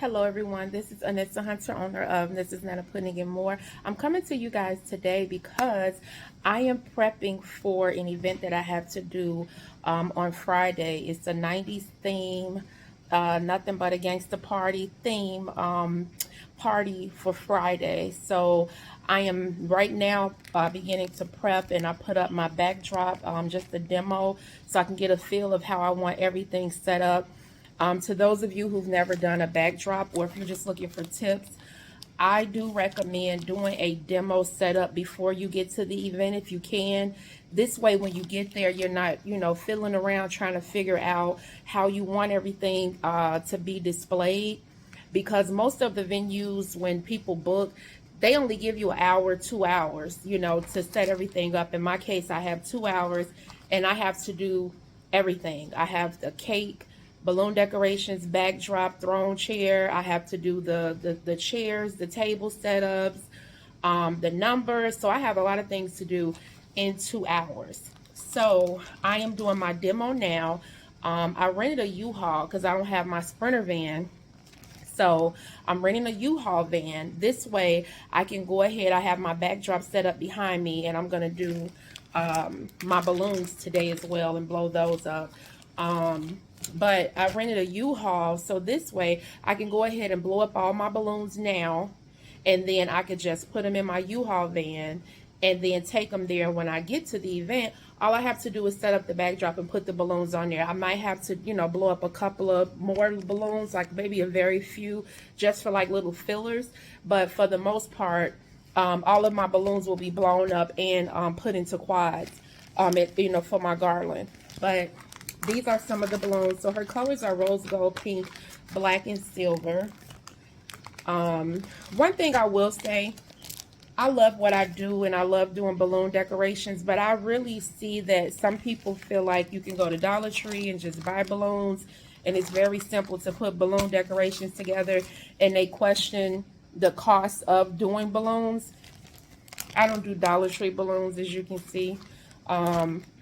Hello everyone, this is Anissa Hunter, owner of This Is Nana Pudding and More. I'm coming to you guys today because I am prepping for an event that I have to do on Friday. It's a 90s theme, nothing but a gangster party theme party for Friday. So I am right now beginning to prep, and I put up my backdrop, just a demo, so I can get a feel of how I want everything set up. To those of you who've never done a backdrop, or if you're just looking for tips, I do recommend doing a demo setup before you get to the event if you can. This way, when you get there, you're not, fiddling around trying to figure out how you want everything to be displayed. Because most of the venues, when people book, they only give you an hour, 2 hours, to set everything up. In my case, I have 2 hours and I have to do everything. I have the cake, balloon decorations, backdrop, throne chair. I have to do the chairs, the table setups, the numbers. So I have a lot of things to do in 2 hours. So I am doing my demo now. I rented a U-Haul because I don't have my Sprinter van. So I'm renting a U-Haul van. This way I can go ahead. I have my backdrop set up behind me, and I'm going to do my balloons today as well and blow those up. But I rented a U-Haul, so this way I can go ahead and blow up all my balloons now, and then I could just put them in my U-Haul van and then take them there when I get to the event. All I have to do is set up the backdrop and put the balloons on there. I might have to, blow up a couple of more balloons, like maybe a very few, just for like little fillers. But for the most part, all of my balloons will be blown up and put into quads, for my garland. But these are some of the balloons. So her colors are rose gold, pink, black, and silver. One thing I will say, I love what I do and I love doing balloon decorations, but I really see that some people feel like you can go to Dollar Tree and just buy balloons, and it's very simple to put balloon decorations together, and they question the cost of doing balloons. I don't do Dollar Tree balloons, as you can see.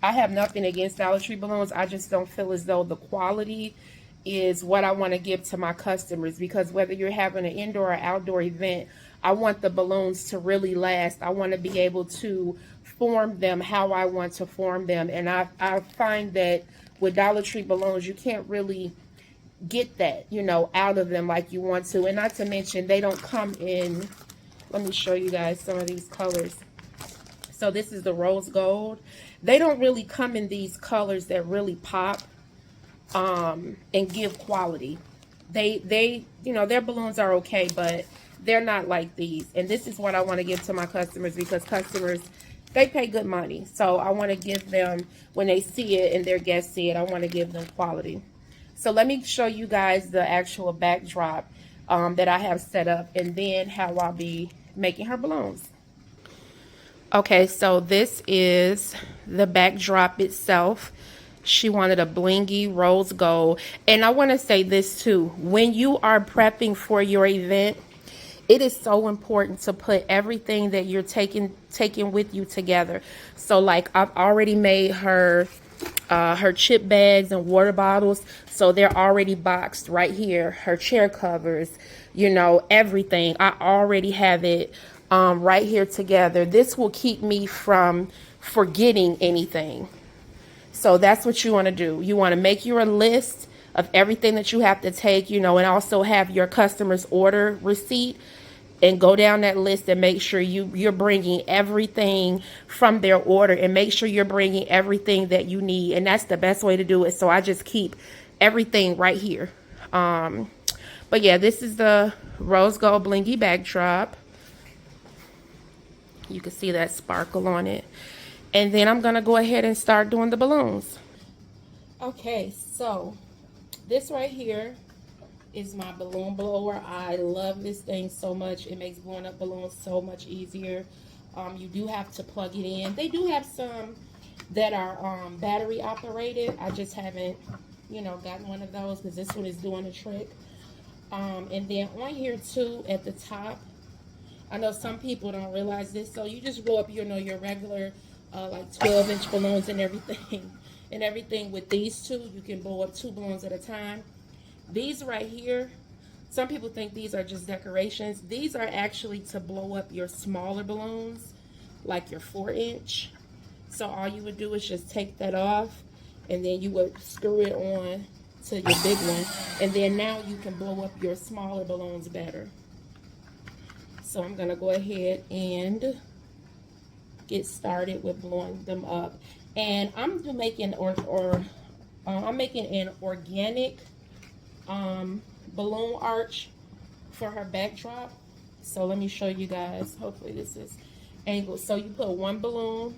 I have nothing against Dollar Tree balloons. I just don't feel as though the quality is what I want to give to my customers, because whether you're having an indoor or outdoor event, I want the balloons to really last. I want to be able to form them how I want to form them. And I find that with Dollar Tree balloons, you can't really get that, out of them like you want to. And not to mention, they don't come in, let me show you guys some of these colors. So this is the rose gold. They don't really come in these colors that really pop and give quality. They their balloons are okay, but they're not like these. And this is what I want to give to my customers, because customers, they pay good money. So I want to give them, when they see it and their guests see it, I want to give them quality. So let me show you guys the actual backdrop that I have set up, and then how I'll be making her balloons. Okay, so this is the backdrop itself. She wanted a blingy rose gold. And I want to say this too. When you are prepping for your event, it is so important to put everything that you're taking with you together. So like, I've already made her chip bags and water bottles, so they're already boxed right here. Her chair covers, everything. I already have it right here together. This will keep me from forgetting anything. So that's what you want to do. You want to make your list of everything that you have to take, and also have your customer's order receipt, and go down that list and make sure you're bringing everything from their order, and make sure you're bringing everything that you need. And that's the best way to do it. So I just keep everything right here. But yeah, this is the rose gold blingy backdrop. You can see that sparkle on it. And then I'm going to go ahead and start doing the balloons. Okay, so this right here is my balloon blower. I love this thing so much. It makes blowing up balloons so much easier. You do have to plug it in. They do have some that are battery operated. I just haven't, gotten one of those, because this one is doing a trick. And then on here too, at the top, I know some people don't realize this, so you just blow up, your regular like 12-inch balloons and everything. And everything with these two, you can blow up 2 balloons at a time. These right here, Some people think these are just decorations. These are actually to blow up your smaller balloons, like your 4-inch. So all you would do is just take that off, and then you would screw it on to your big one, and then now you can blow up your smaller balloons better. So I'm gonna go ahead and get started with blowing them up. And I'm making I'm making an organic balloon arch for her backdrop. So let me show you guys. Hopefully this is angled. So you put one balloon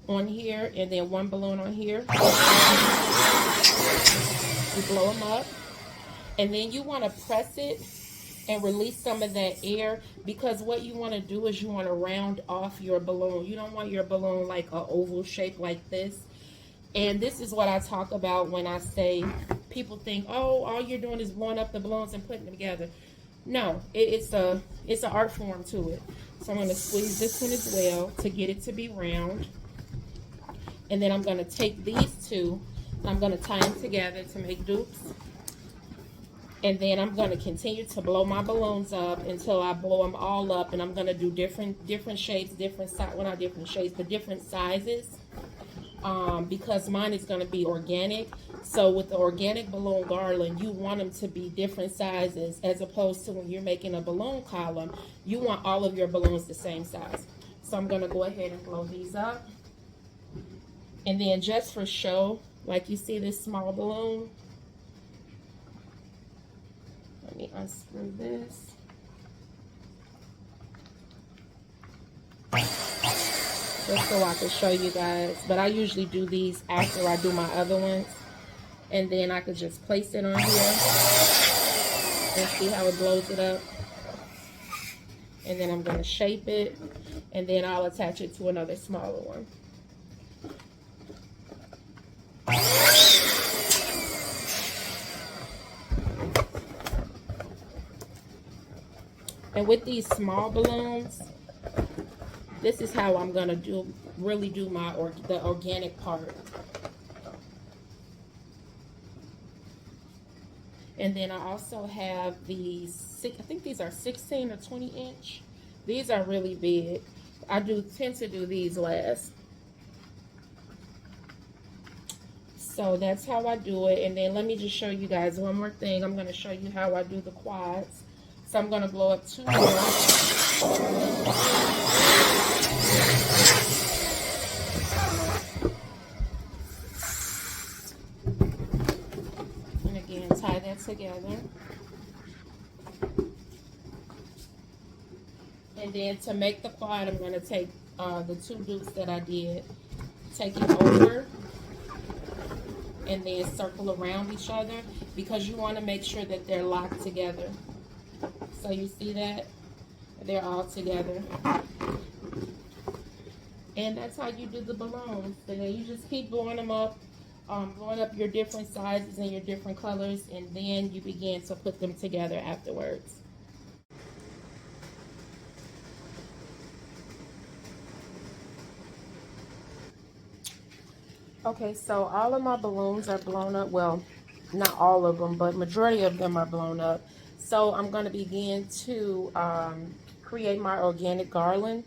on here and then one balloon on here. You blow them up, and then you want to press it and release some of that air, because what you want to do is you want to round off your balloon. You don't want your balloon like an oval shape like this. And this is what I talk about when I say people think, oh, all you're doing is blowing up the balloons and putting them together. No, it's an art form to it. So I'm going to squeeze this one as well to get it to be round. And then I'm going to take these two and I'm going to tie them together to make dupes. And then I'm going to continue to blow my balloons up until I blow them all up. And I'm going to do different shapes, well, not different shapes, but different sizes. Because mine is going to be organic. So with the organic balloon garland, you want them to be different sizes, as opposed to when you're making a balloon column, you want all of your balloons the same size. So I'm going to go ahead and blow these up. And then just for show, like you see this small balloon, let me unscrew this. Just so I can show you guys. But I usually do these after I do my other ones. And then I could just place it on here and see how it blows it up. And then I'm going to shape it, and then I'll attach it to another smaller one. And with these small balloons, this is how I'm gonna really do the organic part. And then I also have these, I think these are 16 or 20 inch. These are really big. I tend to do these last. So that's how I do it. And then let me just show you guys one more thing. I'm gonna show you how I do the quads. So I'm gonna blow up 2 more. And again, tie that together. And then to make the quad, I'm gonna take the 2 dupes that I did, take it over, and then circle around each other, because you wanna make sure that they're locked together. So you see that? They're all together. And that's how you do the balloons. And then you just keep blowing them up, blowing up your different sizes and your different colors, and then you begin to put them together afterwards. Okay, so all of my balloons are blown up. Well, not all of them, but majority of them are blown up. So I'm going to begin to create my organic garland.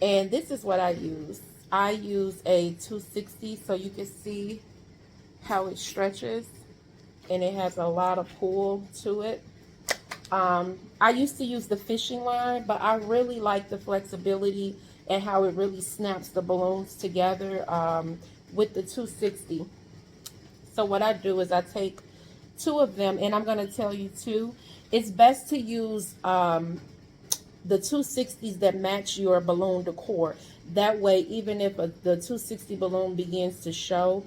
And this is what I use. I use a 260 so you can see how it stretches. And it has a lot of pull to it. I used to use the fishing line, but I really like the flexibility and how it really snaps the balloons together with the 260. So what I do is I take 2 of them, and I'm going to tell you too, it's best to use the 260s that match your balloon decor. That way, even if the 260 balloon begins to show,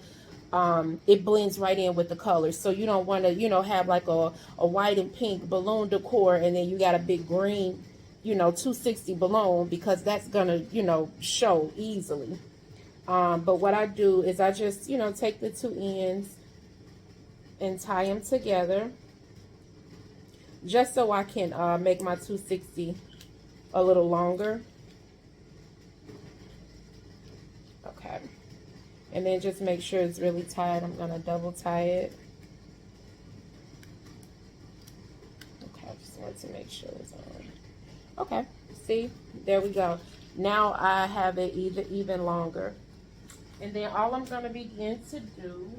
it blends right in with the colors. So you don't want to, have like a white and pink balloon decor, and then you got a big green, 260 balloon, because that's going to, show easily. But what I do is I just, take the 2 ends and tie them together, just so I can make my 260 a little longer. Okay. And then just make sure it's really tight. I'm going to double tie it. just want to make sure it's on. Okay, see, there we go. Now I have it even longer. And then all I'm going to begin to do,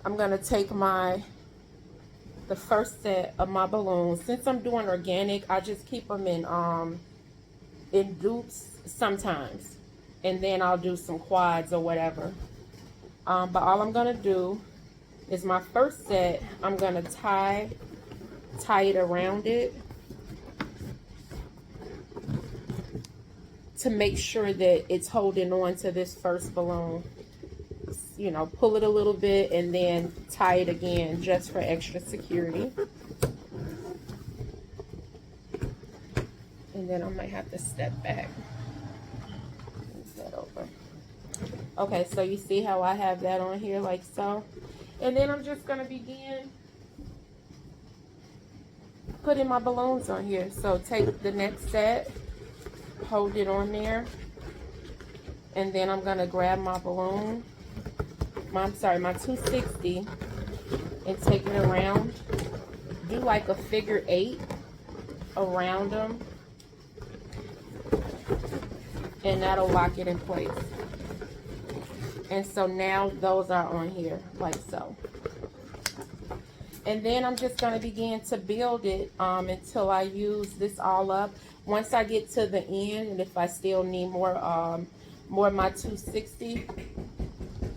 I'm going to take the first set of my balloons. Since I'm doing organic, I just keep them in dupes sometimes. And then I'll do some quads or whatever. But all I'm going to do is my first set, I'm going to tie it around it to make sure that it's holding on to this first balloon. You know, pull it a little bit and then tie it again just for extra security. And then I might have to step back. Move that over. Okay, so you see how I have that on here like so. And then I'm just going to begin putting my balloons on here. So take the next set, hold it on there, and then I'm going to grab my balloon, my 260, and take it around. Do like a figure 8 around them, and that'll lock it in place. And so now those are on here like so. And then I'm just going to begin to build it until I use this all up. Once I get to the end, and if I still need more of my 260,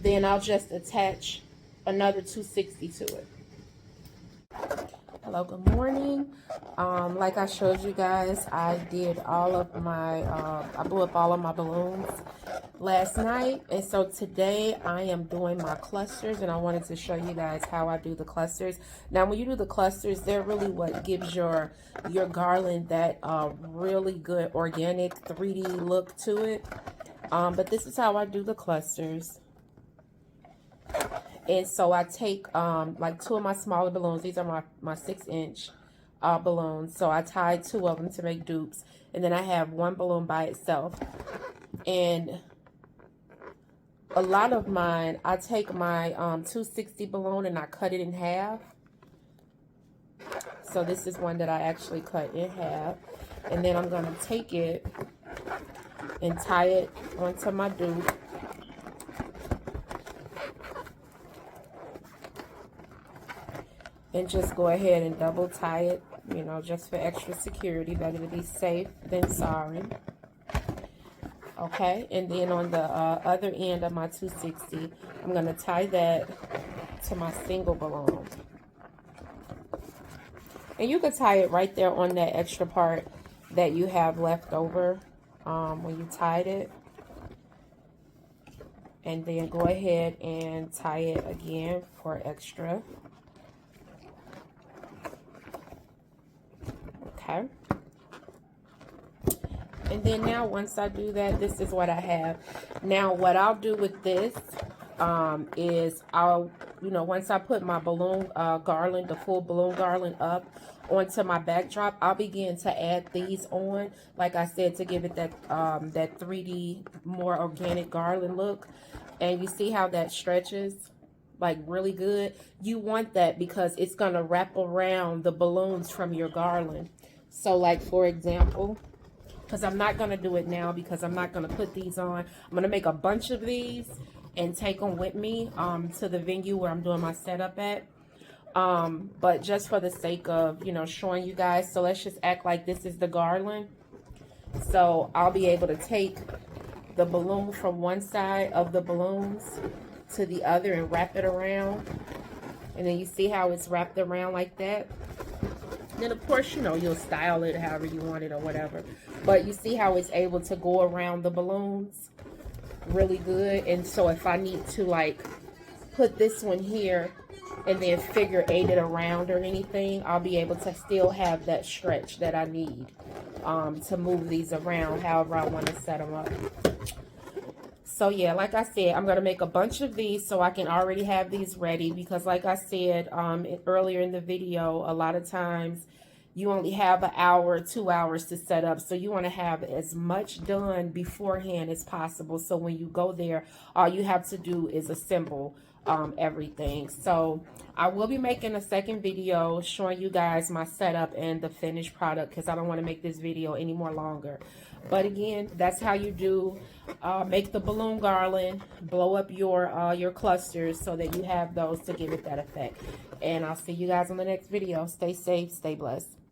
then I'll just attach another 260 to it. Hello, good morning. Like I showed you guys, I did all of my, I blew up all of my balloons last night. And so today I am doing my clusters, and I wanted to show you guys how I do the clusters. Now, when you do the clusters, they're really what gives your garland that really good organic 3D look to it. But this is how I do the clusters. And so I take like 2 of my smaller balloons. These are my 6-inch balloons. So I tied 2 of them to make dupes. And then I have 1 balloon by itself. And a lot of mine, I take my 260 balloon and I cut it in half. So this is one that I actually cut in half. And then I'm going to take it and tie it onto my dupe. And just go ahead and double tie it, you know, just for extra security. Better to be safe than sorry. Okay, and then on the other end of my 260, I'm going to tie that to my single balloon. And you can tie it right there on that extra part that you have left over when you tied it. And then go ahead and tie it again for extra. Okay. And then now once I do that, this is what I have. Now what I'll do with this is I'll, you know, once I put my balloon garland, the full balloon garland up onto my backdrop, I'll begin to add these on, like I said, to give it that that 3D more organic garland look. And you see how that stretches like really good? You want that because it's gonna wrap around the balloons from your garland. So like for example, because I'm not going to do it now because I'm not going to put these on. I'm going to make a bunch of these and take them with me to the venue where I'm doing my setup at. But just for the sake of, you know, showing you guys. So let's just act like this is the garland. So I'll be able to take the balloon from one side of the balloons to the other and wrap it around. And then you see how it's wrapped around like that. Then, of course, you know, you'll style it however you want it or whatever. But you see how it's able to go around the balloons really good. And so if I need to, like, put this one here and then figure 8 it around or anything, I'll be able to still have that stretch that I need to move these around however I want to set them up. So, yeah, like I said, I'm going to make a bunch of these so I can already have these ready. Because like I said earlier in the video, a lot of times you only have an hour or 2 hours to set up. So you want to have as much done beforehand as possible. So when you go there, all you have to do is assemble. everything. So I will be making a second video showing you guys my setup and the finished product, because I don't want to make this video any more longer. But again, that's how you do make the balloon garland, blow up your clusters so that you have those to give it that effect. And I'll see you guys on the next video. Stay safe, stay blessed.